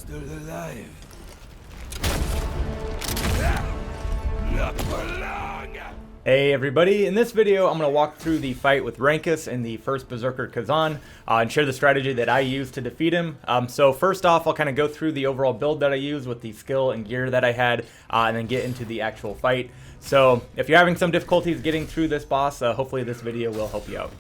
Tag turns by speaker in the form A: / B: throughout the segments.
A: still alive. Not for long!
B: Hey everybody, in this video I'm going to walk through the fight with Rangkus in the First Berserker Khazan and share the strategy that I used to defeat him. So first off, I'll kind of go through the overall build that I used with the skill and gear that I had, and then get into the actual fight. So if you're having some difficulties getting through this boss, hopefully this video will help you out.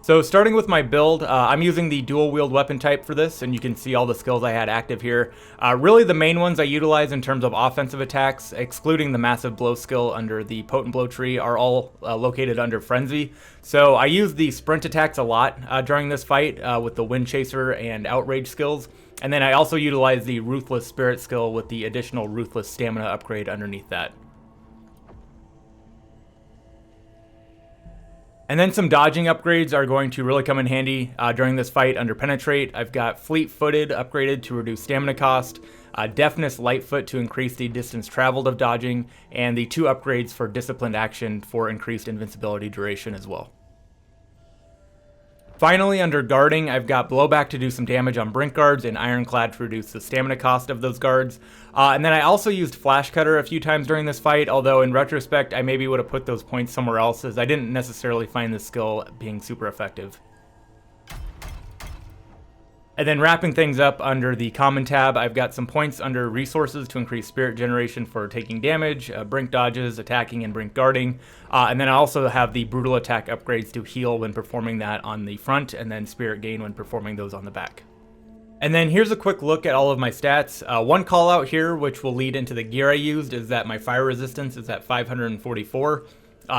B: So starting with my build, I'm using the dual wield weapon type for this, and you can see all the skills I had active here. Really the main ones I utilize in terms of offensive attacks, excluding the massive blow skill under the potent blow tree, are all located under frenzy. So I use the sprint attacks a lot during this fight with the wind chaser and outrage skills. And then I also utilize the ruthless spirit skill with the additional ruthless stamina upgrade underneath that. And then some dodging upgrades are going to really come in handy during this fight under Penetrate. I've got Fleet-Footed upgraded to reduce stamina cost, Deafness Lightfoot to increase the distance traveled of dodging, and the 2 upgrades for Disciplined Action for increased invincibility duration as well. Finally, under guarding, I've got Blowback to do some damage on Brink guards and Ironclad to reduce the stamina cost of those guards. And then I also used Flash Cutter a few times during this fight, although in retrospect, I maybe would have put those points somewhere else, as I didn't necessarily find this skill being super effective. And then wrapping things up under the common tab, I've got some points under resources to increase spirit generation for taking damage, brink dodges, attacking, and brink guarding. And then I also have the brutal attack upgrades to heal when performing that on the front, and then spirit gain when performing those on the back. And then here's a quick look at all of my stats. One call out here, which will lead into the gear I used, is that my fire resistance is at 544.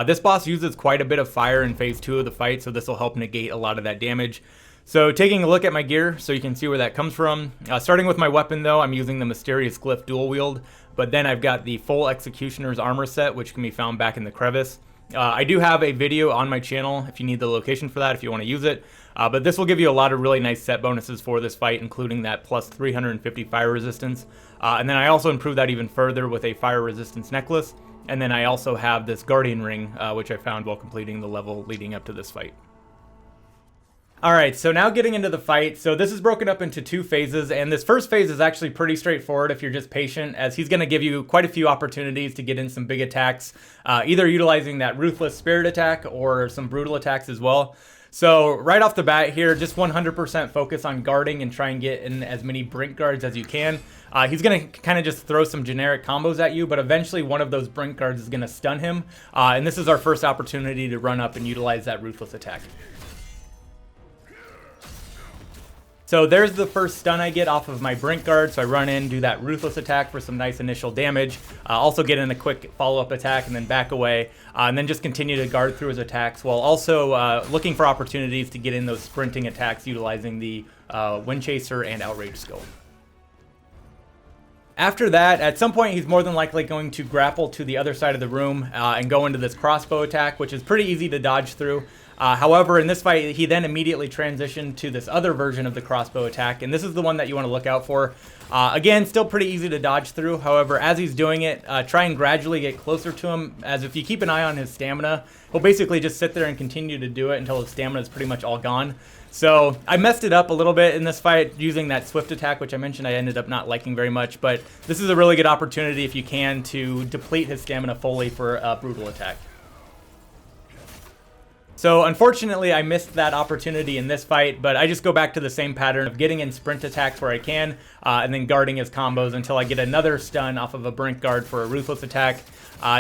B: This boss uses quite a bit of fire in phase 2 of the fight, so this will help negate a lot of that damage. So taking a look at my gear so you can see where that comes from. Starting with my weapon though, I'm using the Mysterious Glyph dual wield, but then I've got the full Executioner's armor set, which can be found back in the crevice. I do have a video on my channel if you need the location for that, if you want to use it. But this will give you a lot of really nice set bonuses for this fight, including that plus 350 fire resistance. And then I also improved that even further with a fire resistance necklace. And then I also have this Guardian ring, which I found while completing the level leading up to this fight. Alright, so now getting into the fight. So this is broken up into 2 phases, and this first phase is actually pretty straightforward if you're just patient, as he's going to give you quite a few opportunities to get in some big attacks, either utilizing that Ruthless Spirit attack or some brutal attacks as well. So right off the bat here, just 100% focus on guarding and try and get in as many brink guards as you can. He's going to kind of just throw some generic combos at you, but eventually one of those brink guards is going to stun him, and this is our first opportunity to run up and utilize that Ruthless attack. So there's the first stun I get off of my brink guard, so I run in, do that Ruthless attack for some nice initial damage, also get in a quick follow-up attack and then back away, and then just continue to guard through his attacks while also looking for opportunities to get in those sprinting attacks utilizing the Wind Chaser and Outrage skill. After that, at some point he's more than likely going to grapple to the other side of the room and go into this crossbow attack, which is pretty easy to dodge through. However, in this fight, he then immediately transitioned to this other version of the crossbow attack, and this is the one that you want to look out for. Again, still pretty easy to dodge through. However, as he's doing it, try and gradually get closer to him, as if you keep an eye on his stamina, he'll basically just sit there and continue to do it until his stamina is pretty much all gone. So I messed it up a little bit in this fight using that swift attack, which I mentioned I ended up not liking very much, but this is a really good opportunity if you can to deplete his stamina fully for a brutal attack. So unfortunately I missed that opportunity in this fight, but I just go back to the same pattern of getting in sprint attacks where I can, and then guarding his combos until I get another stun off of a brink guard for a Ruthless attack.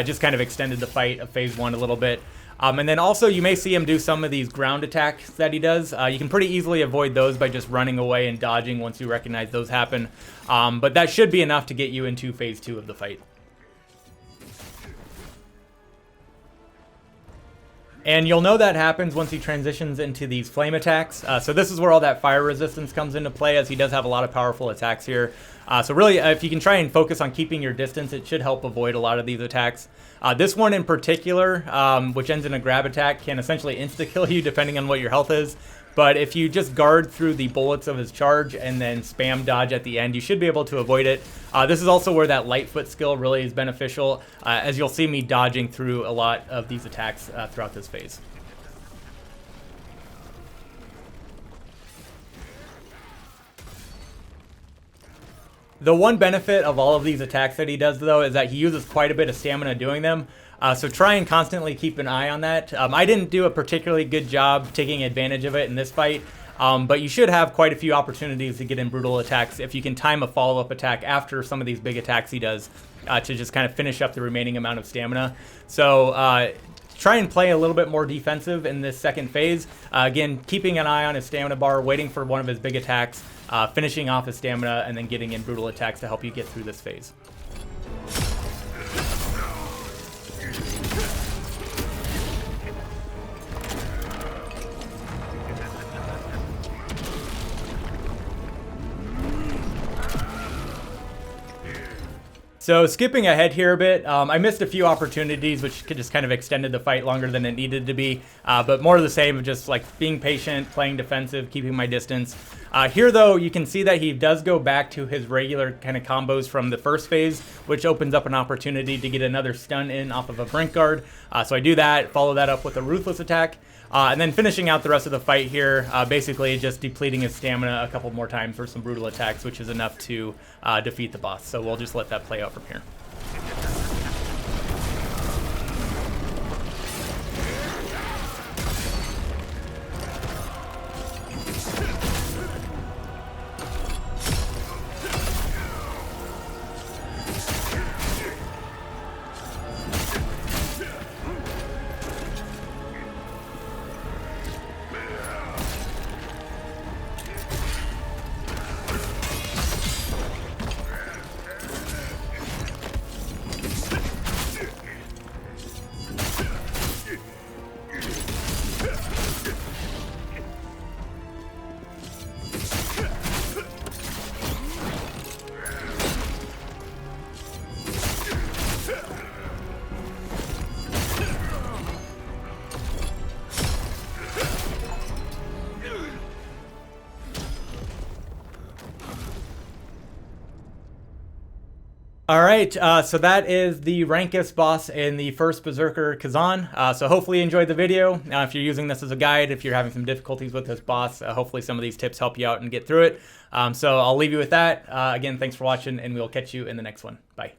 B: Just kind of extended the fight of phase 1 a little bit. And then also you may see him do some of these ground attacks that he does. You can pretty easily avoid those by just running away and dodging once you recognize those happen. But that should be enough to get you into phase 2 of the fight. And you'll know that happens once he transitions into these flame attacks. So this is where all that fire resistance comes into play, as he does have a lot of powerful attacks here. So really, if you can try and focus on keeping your distance, it should help avoid a lot of these attacks. This one in particular, which ends in a grab attack, can essentially insta-kill you depending on what your health is. But if you just guard through the bullets of his charge and then spam dodge at the end, you should be able to avoid it. This is also where that Lightfoot skill really is beneficial, as you'll see me dodging through a lot of these attacks throughout this phase. The one benefit of all of these attacks that he does, though, is that he uses quite a bit of stamina doing them. So try and constantly keep an eye on that. I didn't do a particularly good job taking advantage of it in this fight, but you should have quite a few opportunities to get in brutal attacks if you can time a follow-up attack after some of these big attacks he does to just kind of finish up the remaining amount of stamina. So try and play a little bit more defensive in this second phase. Again, keeping an eye on his stamina bar, waiting for one of his big attacks, finishing off his stamina, and then getting in brutal attacks to help you get through this phase. So skipping ahead here a bit, I missed a few opportunities which could just kind of extended the fight longer than it needed to be, but more of the same of just like being patient, playing defensive, keeping my distance. Here though, you can see that he does go back to his regular kind of combos from the first phase, which opens up an opportunity to get another stun in off of a brink guard. So I do that, follow that up with a ruthless attack. And then finishing out the rest of the fight here, basically just depleting his stamina a couple more times for some brutal attacks, which is enough to defeat the boss. So we'll just let that play out from here. All right, so that is the Rangkus boss in the First Berserker Khazan. So hopefully you enjoyed the video. If you're using this as a guide, if you're having some difficulties with this boss, hopefully some of these tips help you out and get through it. So I'll leave you with that. Again, thanks for watching, and we'll catch you in the next one. Bye.